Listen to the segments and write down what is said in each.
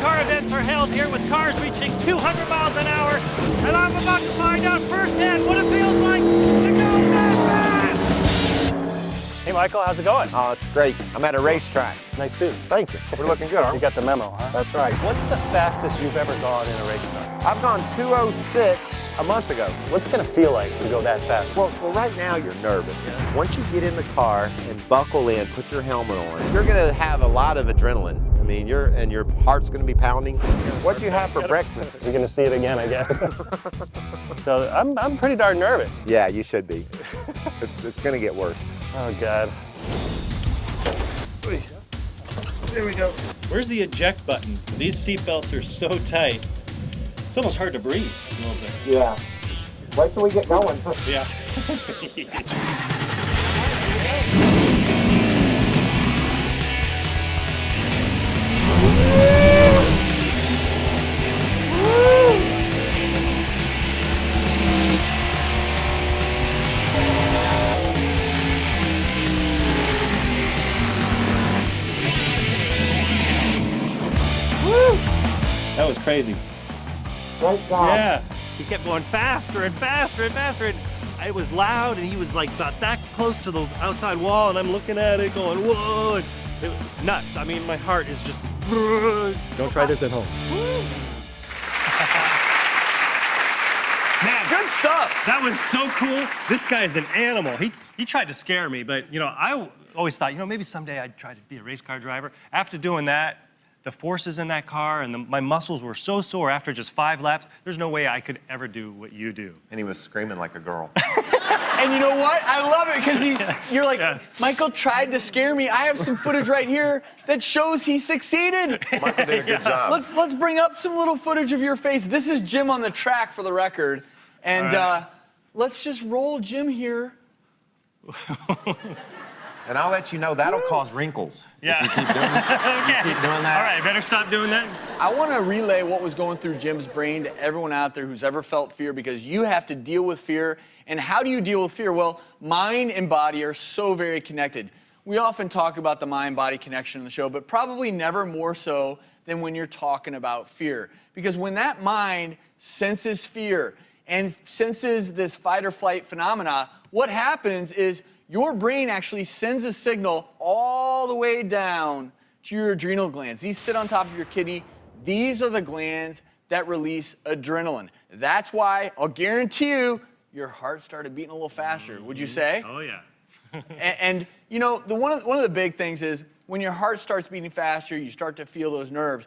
car events are held here with cars reaching 200 miles an hour, and I'm about to find out firsthand what it feels like to go that fast! Hey Michael, how's it going? Oh, it's great. I'm at a racetrack. Nice suit. Thank you. We're looking good, aren't You we? got the memo, huh? That's right. What's the fastest you've ever gone in a race car? I've gone 206 a month ago. What's it gonna feel like to go that fast? Well, right now you're nervous. Once you get in the car and buckle in, put your helmet on, you're gonna have a lot of adrenaline. I mean, your heart's gonna be pounding. What do you have for breakfast? You're gonna see it again, I guess. So I'm pretty darn nervous. Yeah, you should be. It's gonna get worse. Oh God. There we go. Where's the eject button? These seatbelts are so tight. It's almost hard to breathe a little bit. Yeah. Wait till we get going. Yeah. That was crazy. Great job. Yeah. He kept going faster and faster and faster, and it was loud, and he was like about that close to the outside wall, and I'm looking at it going, whoa, and it was nuts. I mean, my heart is just. Don't try this at home. Man, Good stuff. that was so cool. This guy is an animal. He tried to scare me, but you know, I always thought, you know, maybe someday I'd try to be a race car driver. After doing that, the forces in that car and my muscles were so sore after just 5 laps, there's no way I could ever do what you do. And he was screaming like a girl. And you know what? I love it because you're like, Yeah. Michael tried to scare me. I have some footage right here that shows he succeeded. Michael did a good job. Let's bring up some little footage of your face. This is Jim on the track for the record. And All right. let's just roll Jim here. And I'll let you know that'll cause wrinkles. Yeah. If you keep doing, Okay. keep doing that. All right, better stop doing that. I want to relay what was going through Jim's brain to everyone out there who's ever felt fear, because you have to deal with fear. And how do you deal with fear? Well, mind and body are so very connected. We often talk about the mind-body connection in the show, but probably never more so than when you're talking about fear. Because when that mind senses fear and senses this fight or flight phenomena, what happens is your brain actually sends a signal all the way down to your adrenal glands. These sit on top of your kidney. These are the glands that release adrenaline. That's why, I'll guarantee you, your heart started beating a little faster, would you say? Oh, yeah. And you know, one of the big things is when your heart starts beating faster, you start to feel those nerves.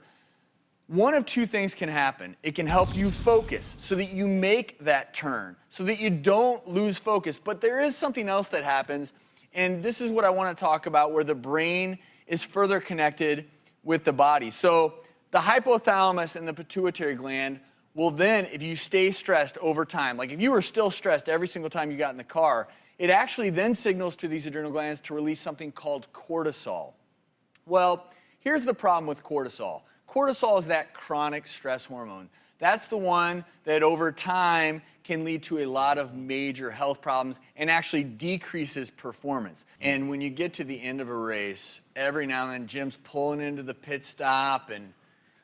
One of two things can happen. It can help you focus so that you make that turn, so that you don't lose focus. But there is something else that happens, and this is what I want to talk about, where the brain is further connected with the body. So the hypothalamus and the pituitary gland will then, if you stay stressed over time, like if you were still stressed every single time you got in the car, it actually then signals to these adrenal glands to release something called cortisol. Well, here's the problem with cortisol. Cortisol is that chronic stress hormone. That's the one that over time can lead to a lot of major health problems and actually decreases performance. And when you get to the end of a race, every now and then Jim's pulling into the pit stop, and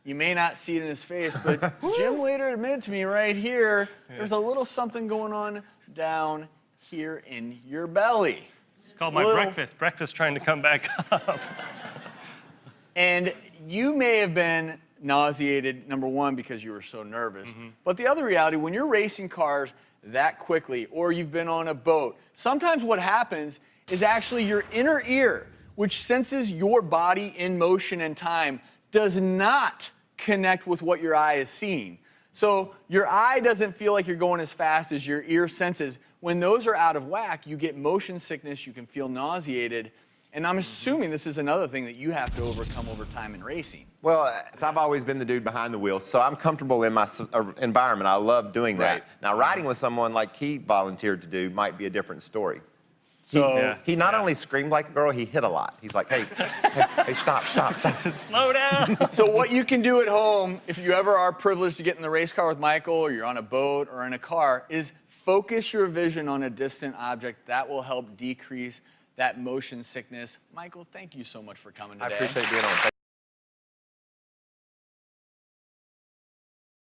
you may not see it in his face, but Jim later admitted to me right here, there's a little something going on down here in your belly. It's called my breakfast. Breakfast trying to come back up. And you may have been nauseated, number one, because you were so nervous. But the other reality, when you're racing cars that quickly, or you've been on a boat, sometimes what happens is actually your inner ear, which senses your body in motion and time, does not connect with what your eye is seeing. So your eye doesn't feel like you're going as fast as your ear senses. When those are out of whack, you get motion sickness, you can feel nauseated. And I'm assuming this is another thing that you have to overcome over time in racing. Well, I've always been the dude behind the wheel, so I'm comfortable in my environment. I love doing that. Right. Now, riding with someone like he volunteered to do might be a different story. So He not only screamed like a girl, he hit a lot. He's like, hey, stop. Slow down. So what you can do at home, if you ever are privileged to get in the race car with Michael, or you're on a boat or in a car, is focus your vision on a distant object. That will help decrease that motion sickness. Michael, thank you so much for coming today. I appreciate being on.